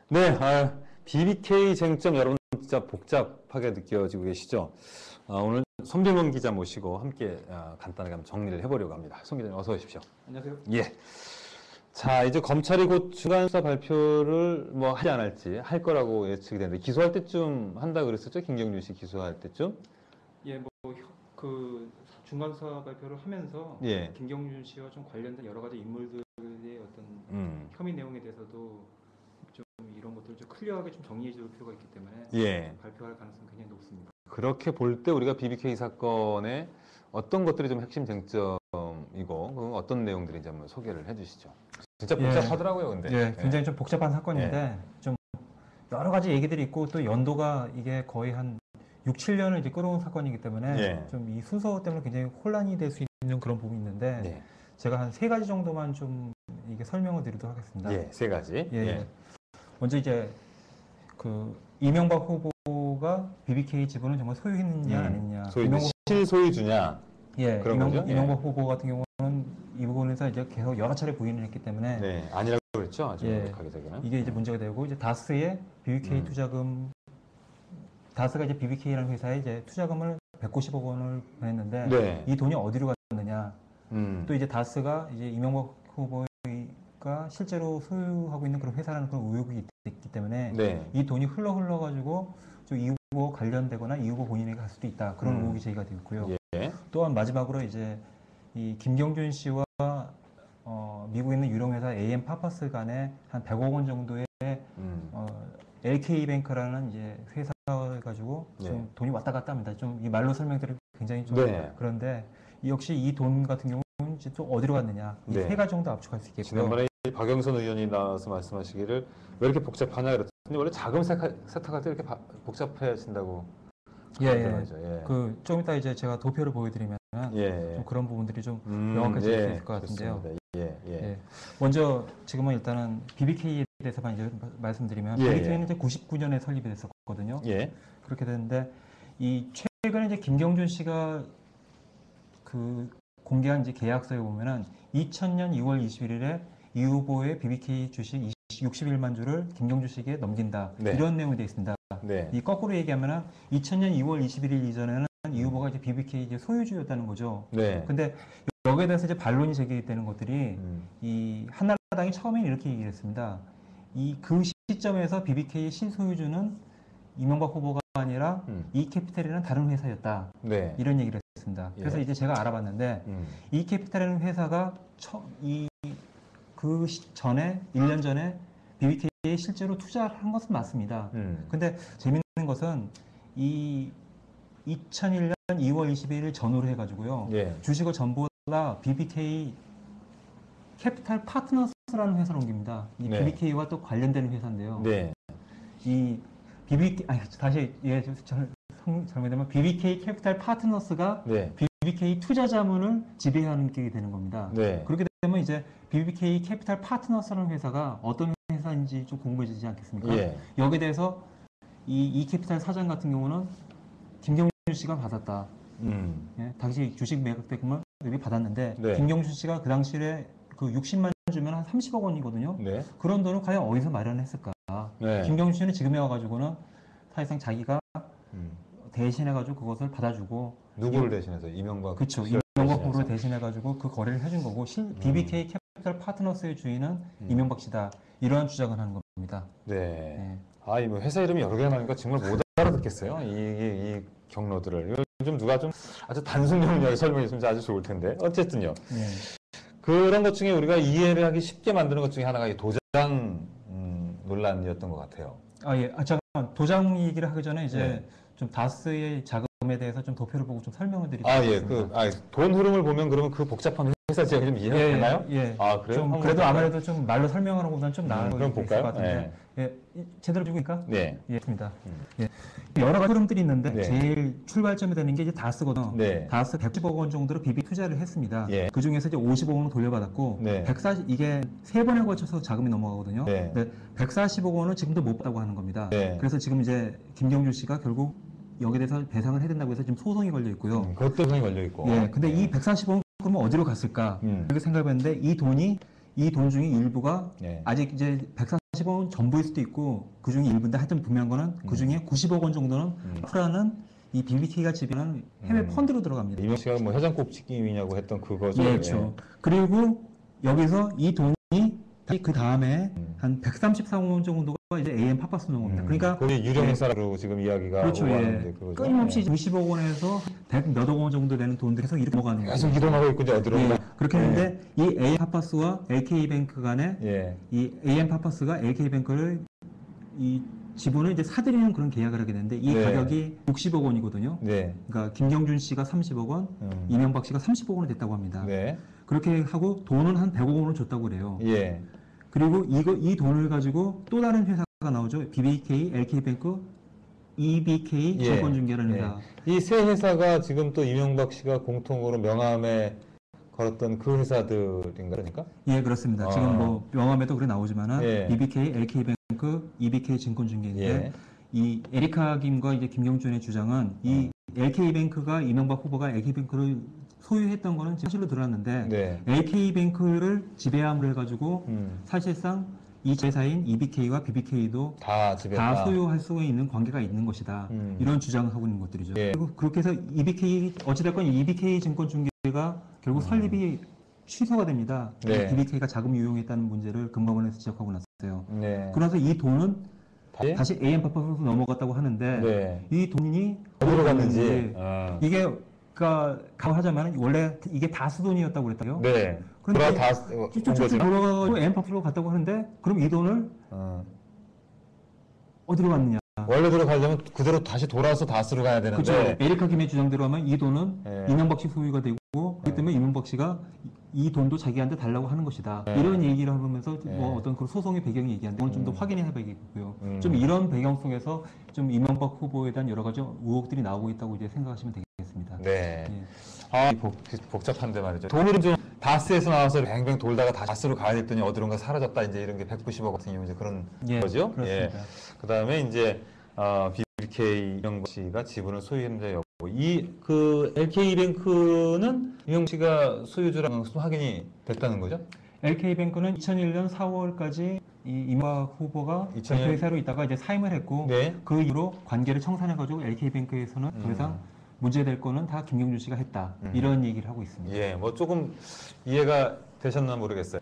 네, BBK 쟁점 여러분 진짜 복잡하게 느껴지고 계시죠? 오늘 손병원 기자 모시고 함께 간단하게 한번 정리를 해보려고 합니다. 손 기자님 어서 오십시오. 안녕하세요. 예. 자, 이제 검찰이 곧 중간수사 발표를 뭐 할지 안 할지 할 거라고 예측이 되는데 기소할 때쯤 한다 그랬었죠? 김경준 씨 기소할 때쯤? 예, 그 중간수사 발표를 하면서 예. 김경준 씨와 좀 관련된 여러 가지 인물들의 어떤 혐의 내용에 대해서도 좀 이런 것들을 좀 클리어하게 좀 정리해 줄 필요가 있기 때문에 예. 발표할 가능성이 굉장히 높습니다. 그렇게 볼 때 우리가 BBK 사건의 어떤 것들이 좀 핵심 쟁점이고 어떤 내용들인지 한번 소개를 해주시죠. 진짜 복잡하더라고요, 근데. 예, 굉장히 좀 복잡한 사건인데 예. 좀 여러 가지 얘기들이 있고 또 연도가 이게 거의 한 6, 7년을 이제 끌어온 사건이기 때문에 예. 좀 이 순서 때문에 굉장히 혼란이 될 수 있는 그런 부분이 있는데 예. 제가 한 3가지 정도만 좀 이게 설명을 드리도록 하겠습니다. 예, 3가지. 예. 먼저 이제 그 이명박 후보가 BBK 지분을 정말 소유했느냐 아니냐. 소위 실소유주냐. 예, 그런 거죠? 이명박 후보 같은 경우는 이 부분에서 이제 계속 여러 차례 부인을 했기 때문에 네, 아니라고 그랬죠. 아주 예, 명백하게 되기는. 이게 이제 문제가 되고 이제 다스의 BBK 투자금 다스가 이제 BBK라는 회사에 이제 투자금을 190억 원을 보냈는데 네. 이 돈이 어디로 갔느냐. 또 이제 다스가 이제 이명박 후보가 실제로 소유하고 있는 그런 회사라는 그런 의혹이 있기 때문에 네. 이 돈이 흘러가지고 좀 이 후보 관련되거나 이 후보 본인에게 갈 수도 있다. 그런 의혹이 제기가 되고 있고요. 예. 또한 마지막으로 이제 이 김경준 씨와 미국에 있는 유령 회사 AM 파파스 간에 한 100억 원 정도의 LK뱅크라는 이제 회사 가지고 좀 돈이 왔다 갔다 합니다. 좀 이 말로 설명드리기 굉장히 좀 그런데 역시 이 돈 같은 경우는 이제 또 어디로 갔느냐 이 3가지 정도 압축할 수 있겠고요. 지난번에 박영선 의원이 나와서 말씀하시기를 왜 이렇게 복잡하냐 그랬더니 원래 자금 세탁할 때 이렇게 복잡해진다고. 예. 그 좀 이따 이제 제가 도표를 보여드리면 좀 그런 부분들이 좀 명확해질 수 있을 것 같은데요. 예. 먼저 지금은 일단은 BBK에 대해서만 이제 말씀드리면 BBK는 이제 99년에 설립이 됐었거든요. 그렇게 됐는데 이 최근에 이제 김경준 씨가 그 공개한 이제 계약서에 보면은 2000년 2월 21일에 이 후보의 BBK 주식 61만 주를 김경준 씨에게 넘긴다. 이런 내용이 되어 있습니다. 이 거꾸로 얘기하면은 2000년 2월 21일 이전에는 이 후보가 이제 BBK 이제 소유주였다는 거죠. 근데 여기에 대해서 이제 반론이 제기되는 것들이 이 한나라당이 처음에 이렇게 얘기를 했습니다. 그 시점에서 BBK의 실소유주는 이명박 후보가 아니라 이캐피탈이라는 다른 회사였다. 이런 얘기를 했습니다. 그래서 이제 제가 알아봤는데 이캐피탈이라는 회사가 그 전에 1년 전에 BBK에 실제로 투자를 한 것은 맞습니다. 근데 재밌는 것은 이 2001년 2월 21일 전후로 해가지고요. 주식을 전부 다 BBK 캐피탈 파트너스라는 회사로 옮깁니다. 이 BBK와 또 관련되는 회사인데요. 이 BBK 잘못되면 BBK 캐피탈 파트너스가 BBK 투자 자문을 지배하는 게 되는 겁니다. 그렇게 되면 이제 BBK 캐피탈 파트너스라는 회사가 어떤 회사인지 좀 궁금해지지 않겠습니까? 여기에 대해서 이 캐피탈 사장 같은 경우는 김경준 씨가 받았다. 당시 주식 매각 대금을 여기 받았는데 김경준 씨가 그 당시에 그 60만 주면 한 30억 원이거든요. 그런 돈을 과연 어디서 마련했을까? 김경준 씨는 지금에 와가지고는 사실상 자기가 대신해가지고 그것을 받아주고 누구를 대신해서 이명박 그렇죠. 이명박 후보를 대신해가지고 그 거래를 해준 거고 BBK 캐피탈 파트너스의 주인은 이명박 씨다. 이러한 주장을 하는 겁니다. 이 회사 이름이 여러 개가 나니까 정말 못 알아듣겠어요. 이 경로들을. 요즘 누가 좀 아주 단순형으로 설명했으면 아주 좋을 텐데. 어쨌든요. 그런 것 중에 우리가 이해를 하기 쉽게 만드는 것 중에 하나가 이 도장 논란이었던 것 같아요. 잠깐만. 도장 얘기를 하기 전에 이제 좀 다스의 자금에 대해서 좀 도표를 보고 좀 설명을 드리겠습니다. 돈 흐름을 보면 그러면 그 복잡한 회사 제가 좀 이해가 되나요? 그래요? 좀 그래도 아무래도 좀 말로 설명하는 것보다는 좀 나을 것 같은데. 제대로 보니까? 있습니다. 여러 가지 흐름들이 있는데 제일 출발점이 되는 게 이제 다스거든요. 다스 110억 원 정도로 BB 투자를 했습니다. 그 중에서 이제 50억 원을 돌려받았고, 이게 3번에 걸쳐서 자금이 넘어가거든요. 140억 원은 지금도 못 받다고 하는 겁니다. 그래서 지금 이제 김경준 씨가 결국 여기에 대해서 배상을 해야 된다고 해서 지금 소송이 걸려 있고요. 그것도 소송이 걸려 있고. 근데 이 140억 원 그러면 어디로 갔을까? 이렇게 생각해봤는데 이 돈 중에 일부가 아직 이제 140억 40억 원 전부일 수도 있고 그 중에 일부인데 하여튼 분명한 거는 그 중에 90억 원 정도는 프라는 이 BBK가 지배하는 해외 펀드로 들어갑니다. 이명 씨가 뭐 해장국집이냐고 했던 그거죠. 예, 그렇죠. 그리고 여기서 이 돈이 그 다음에 한 134억 원 정도가 이제 AM 팝파스 넘어옵니다. 그러니까 거기 유령 회사로 지금 이야기가 그렇죠. 오가는데 끊임없이 90억 원에서 100 몇억 원 정도 되는 돈들이 계속 이렇게 넘어가는 거예요. 계속 이동하고 있군요. 어디로? 그렇게 했는데 이 AM 팝파스와 LK뱅크 간에 이 AM 팝파스가 LK뱅크를 이 지분을 이제 사들이는 그런 계약을 하게 되는데 이 가격이 60억 원이거든요. 그러니까 김경준 씨가 30억 원, 이명박 씨가 30억 원이 됐다고 합니다. 그렇게 하고 돈은 한 100억 원을 줬다고 그래요. 그리고 이 돈을 가지고 또 다른 회사가 나오죠. BBK, LK뱅크, EBK 증권중개라는 회사. 이 세 회사가 지금 또 이명박 씨가 공통으로 명함에 걸었던 그 회사들인가 그러니까? 예, 그렇습니다. 지금 뭐 명함에도 그래 나오지만은 BBK, LK뱅크, EBK 증권중개인데 이 에리카 김과 이제 김경준의 주장은 이 LK뱅크가 이명박 후보가 LK뱅크를 소유했던 거는 사실로 드러났는데 LK뱅크를 지배함으로 해가지고 사실상 이 회사인 EBK와 BBK도 다 소유할 수 있는 관계가 있는 것이다. 이런 주장을 하고 있는 것들이죠. 그리고 그렇게 해서 EBK 어찌됐건 EBK 증권중개가 결국 설립이 취소가 됩니다. BBK가 자금 유용했다는 문제를 금감원에서 지적하고 났어요. 그래서 이 돈은 다시 AM 팝파스로 넘어갔다고 하는데 이 돈이 어디로 갔는지 이게 그러니까 하자면 원래 이게 다수돈이었다고 그랬다고요. 그런데 쭉쭉쭉 돌아가고 AM 팝파스로 갔다고 하는데 그럼 이 돈을 어디로 갔느냐? 원래대로 가려면 그대로 다시 돌아와서 다스로 가야 되는데. 그렇죠. 에리카 김의 주장대로 하면 이 돈은 이명박 씨 소유가 되고 그렇기 때문에 이명박 씨가 이 돈도 자기한테 달라고 하는 것이다. 이런 얘기를 하면서 뭐 어떤 그 소송의 배경이 얘기하는데 이건 좀 더 확인해 봐야겠고요. 좀 이런 배경 속에서 좀 이명박 후보에 대한 여러 가지 의혹들이 나오고 있다고 이제 생각하시면 되겠습니다. 복잡한데 말이죠. 돈을 좀 다스에서 나와서 뱅뱅 돌다가 다스로 가야 됐더니 어디론가 사라졌다 이제 이런 게 190억 같은 경우 이제 그런 거죠. 그렇습니다. 그다음에 이제 BBK 이명박 씨가 지분을 소유한 적이 없고 그 LK뱅크는 이명박 씨가 소유주라는 것은 확인이 됐다는 거죠? LK뱅크는 2001년 4월까지 이명박 후보가 대표이사로 있다가 이제 사임을 했고 그 이후로 관계를 청산해가지고 LK뱅크에서는 더 이상 문제될 거는 다 김경준 씨가 했다. 이런 얘기를 하고 있습니다. 뭐 조금 이해가 되셨나 모르겠어요.